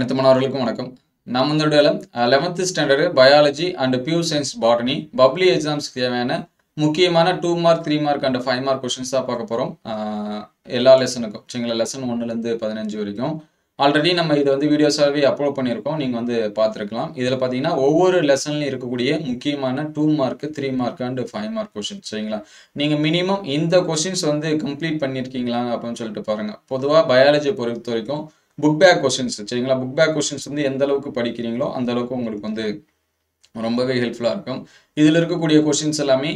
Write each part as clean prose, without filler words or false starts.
அனைத்து மாணவர்களுக்கும் வணக்கம். நாம் இந்த வீடியோல 11th standard biology and pure science botany public எக்ஸாம்ஸ்க்கு தேவையான முக்கியமான 2 mark 3 mark and 5 mark questions தான் பார்க்க போறோம். எல்லா லெசனுக்கும் சரிங்களா, லெசன் 1ல இருந்து 15 வரைக்கும் ஆல்ரெடி நம்ம இதை வீடியோஸாகவே அப்லோட் பண்ணியிருக்கோம். நீங்கள் பார்த்துருக்கலாம். இதில் பார்த்தீங்கன்னா ஒவ்வொரு லெசன்லையும் இருக்கக்கூடிய முக்கியமான 2 mark 3 mark and 5 mark question சரிங்களா. நீங்கள் மினிமம் இந்த கொஸ்டின்ஸ் கம்ப்ளீட் பண்ணியிருக்கீங்களா அப்படின்னு சொல்லிட்டு பாருங்கள். பொதுவாக பயாலஜியை பொறுத்த வரைக்கும் புக் பேக் கொஸ்டின்ஸ் சரிங்களா, புக் பேக் கொஸ்டின்ஸ் எந்த அளவுக்கு படிக்கிறீங்களோ அந்த அளவுக்கு உங்களுக்கு ரொம்பவே ஹெல்ப்ஃபுல்லாக இருக்கும். இதில் இருக்கக்கூடிய கொஸ்டின்ஸ் எல்லாமே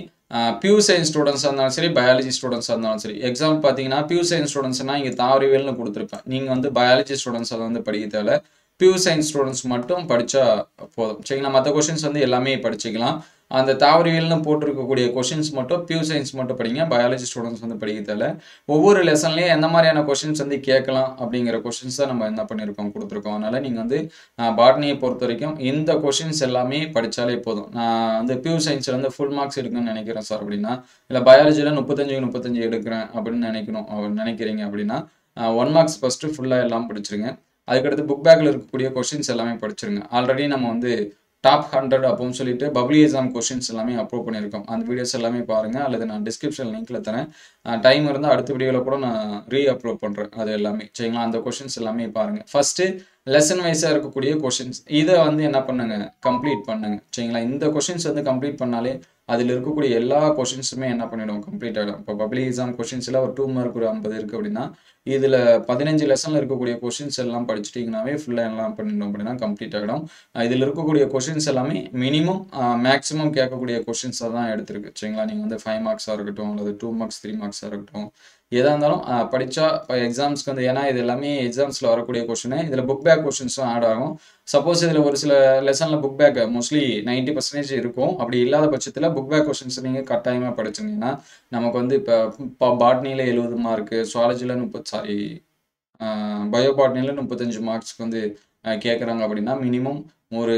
பியூர் சயின்ஸ் ஸ்டூடெண்ட்ஸாக இருந்தாலும் சரி, பயாலஜி ஸ்டூடெண்ட்ஸாக இருந்தாலும் சரி. எக்ஸாம்பிள் பார்த்தீங்கன்னா பியூர் சயின்ஸ் ஸ்டூடெண்ட்ஸ்னால் இங்கே தாவரவியல்னு கொடுத்துருப்பேன். நீங்கள் பயாலஜி ஸ்டூடெண்ட்ஸ் அதை படிக்க தேவை. பியூர் சயின்ஸ் ஸ்டூடெண்ட்ஸ் மட்டும் படித்தா போதும் சரிங்களா. மற்ற கொஸ்டின்ஸ் எல்லாமே படிச்சுக்கலாம். அந்த தாவரவியல்னு போட்டிருக்கக்கூடிய கொஸ்டின்ஸ் மட்டும் பியூர் சயின்ஸ் மட்டும் படிங்க. பயாலஜி ஸ்டூடெண்ட்ஸ் படிக்க தேவை. ஒவ்வொரு லெசன்லேயும் எந்த மாதிரியான கொஸ்டின்ஸ் கேட்கலாம் அப்படிங்கிற கொஸ்டின்ஸ் தான் நம்ம என்ன பண்ணியிருக்கோம் கொடுத்துருக்கோம். அதனால் நீங்கள் பாட்னியை பொறுத்த வரைக்கும் இந்த கொஸ்டின்ஸ் எல்லாமே படித்தாலே போதும். நான் பியூர் சயின்ஸில் ஃபுல் மார்க்ஸ் எடுக்கணும்னு நினைக்கிறேன் சார் அப்படின்னா, இல்லை பயாலஜியில் 35 எடுக்கிறேன் அப்படின்னு நினைக்கிறீங்க அப்படின்னா 1 மார்க்ஸ் ஃபஸ்ட்டு ஃபுல்லாக எல்லாம் படிச்சிருங்க. அதுக்கடுத்து புக் பேக்கில் இருக்கக்கூடிய கொஸ்டின்ஸ் எல்லாமே படிச்சிருங்க. ஆல்ரெடி நம்ம டாப் 100 அப்படின்னு சொல்லிட்டு பப்ளி எக்ஸாம் கொஸ்டின்ஸ் எல்லாமே அப்லோட் பண்ணியிருக்கோம். அந்த வீடியோஸ் எல்லாமே பாருங்கள், அல்லது நான் டிஸ்கிரிப்ஷன் லிங்க்ல தரேன். டைம் இருந்தால் அடுத்த வீடியோவில் கூட நான் அப்லோட் பண்ணுறேன். அது எல்லாமே சரிங்களா. அந்த கொஸ்டின்ஸ் எல்லாமே பாருங்கள். ஃபஸ்ட்டு லெசன் வைஸாக இருக்கக்கூடிய கொஸ்டின்ஸ் இதை என்ன பண்ணுங்க, கம்ப்ளீட் பண்ணுங்க சரிங்களா. இந்த கொஸ்டின்ஸ் கம்ப்ளீட் பண்ணாலே அதில் இருக்கக்கூடிய எல்லா கொஸ்டின்ஸுமே என்ன பண்ணிடும், கம்ப்ளீட் ஆகிடும். இப்போ பப்ளிக் எக்ஸாம் கொஸ்டின்ஸில் ஒரு 2 மார்க் ஒரு 50 இருக்குது அப்படின்னா, இதில் 15 லெசனில் இருக்கக்கூடிய கொஸ்டின்ஸ் எல்லாம் படிச்சுட்டிங்கனாவே ஃபுல்லாக எல்லாம் பண்ணிட்டோம் அப்படின்னா கம்ப்ளீட் ஆகிடும். இதில் இருக்கக்கூடிய கொஸ்டின்ஸ் எல்லாமே மினிமம் மேக்ஸிமம் கேட்கக்கூடிய கொஸ்டின்ஸாக தான் எடுத்திருக்கு சரிங்களா. நீங்கள் 5 மார்க்ஸாக இருக்கட்டும், அல்லது 2 மார்க்ஸ் 3 மார்க்ஸாக இருக்கட்டும், எதாக இருந்தாலும் படித்தா இப்போ எக்ஸாம்ஸ்க்கு ஏன்னா இது எல்லாமே எக்ஸாம்ஸில் வரக்கூடிய கொஸ்டின். இதில் புக் பேக் கொஸ்டின்ஸும் ஆட் ஆகும். சப்போஸ் இதில் ஒரு சில லெசனில் புக் பேக் மோஸ்ட்லி 90% இருக்கும். அப்படி இல்லாத பட்சத்தில் புக் பேக் கொஸ்டின்ஸ் நீங்கள் கட்டாயமாக படிச்சிங்கன்னா நமக்கு இப்போ பாட்னியில் 70 மார்க்கு, சுவாலஜியில் பயோ பாட்னியில் 35 மார்க்ஸ்க்கு கேட்குறாங்க அப்படின்னா மினிமம் ஒரு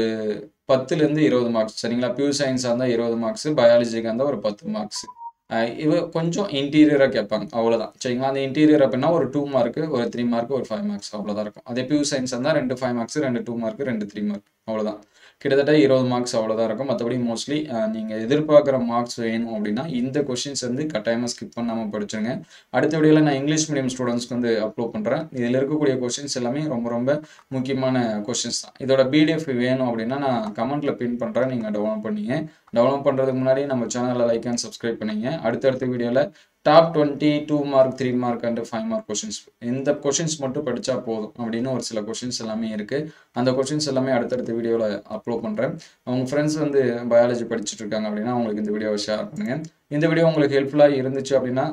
10லேருந்து 20 மார்க்ஸ் சரிங்களா. பியூர் சயின்ஸாக இருந்தால் 20 மார்க்ஸ், பயாலஜிக்காக இருந்தால் ஒரு 10 மார்க்ஸ். கொஞ்சம் இன்டீரியராக கேட்பாங்க, அவ்வளோதான் சரிங்களா. அந்த இன்டீரியர் அப்படின்னா ஒரு 2 மார்க்கு, ஒரு 3 மார்க்கு, ஒரு 5 மார்க்ஸ் அவ்வளோதான் இருக்கும். அதே பியூர் சயின்ஸ் இருந்தால் 2 5 மார்க்ஸ், 2 2 மார்க்கு, 2 3 மார்க் அவ்வளோதான். கிட்டத்தட்ட 20 மார்க்ஸ் அவ்வளோதான் இருக்கும். மற்றபடி மோஸ்ட்லி நீங்கள் எதிர்பார்க்குற மார்க்ஸ் வேணும் அப்படின்னா இந்த கொஸ்டின்ஸ் கட்டாயமாக ஸ்கிப் பண்ணாமல் படிச்சுங்க. அடுத்த வீடியோவில் நான் இங்கிலீஷ் மீடியம் ஸ்டூடெண்ட்ஸ்க்கு அப்லோட் பண்ணுறேன். இதில் இருக்கக்கூடிய கொஸ்டின்ஸ் எல்லாமே ரொம்ப ரொம்ப முக்கியமான கொஸ்டின்ஸ் தான். இதோட பிடிஎஃப் வேணும் அப்படின்னா நான் கமெண்ட்டில் பின் பண்ணுறேன், நீங்கள் டவுன்லோட் பண்ணிங்க. டவுன்லோட் பண்ணுறதுக்கு முன்னாடி நம்ம சேனலில் லைக் அண்ட் சப்ஸ்கிரைப் பண்ணிங்க. அடுத்தடுத்த வீடியோவில் top 20 2 mark 3 mark and 5 mark questions, இந்த கொஸ்டின்ஸ் மட்டும் படித்தா போதும் அப்படின்னு ஒரு சில கொஸ்டின்ஸ் எல்லாமே இருக்குது. அந்த கொஸ்டின்ஸ் எல்லாமே அடுத்தடுத்த வீடியோவில் அப்லோட் பண்ணுறேன். உங்கள் ஃப்ரெண்ட்ஸ் பயாலஜி படிச்சுட்டு இருக்காங்க அப்படின்னா அவங்களுக்கு இந்த வீடியோவை ஷேர் பண்ணுங்கள். இந்த வீடியோ உங்களுக்கு ஹெல்ப்ஃபுல்லாக இருந்துச்சு அப்படின்னா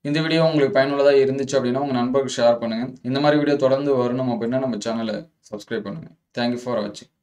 இந்த வீடியோ உங்களுக்கு பயனுள்ளதாக இருந்துச்சு அப்படின்னா உங்கள் நண்பருக்கு ஷேர் பண்ணுங்கள். இந்த மாதிரி வீடியோ தொடர்ந்து வரணும் அப்படின்னா நம்ம சேனலை சப்ஸ்கிரைப் பண்ணுங்கள். தேங்க்யூ ஃபார் வாட்சிங்.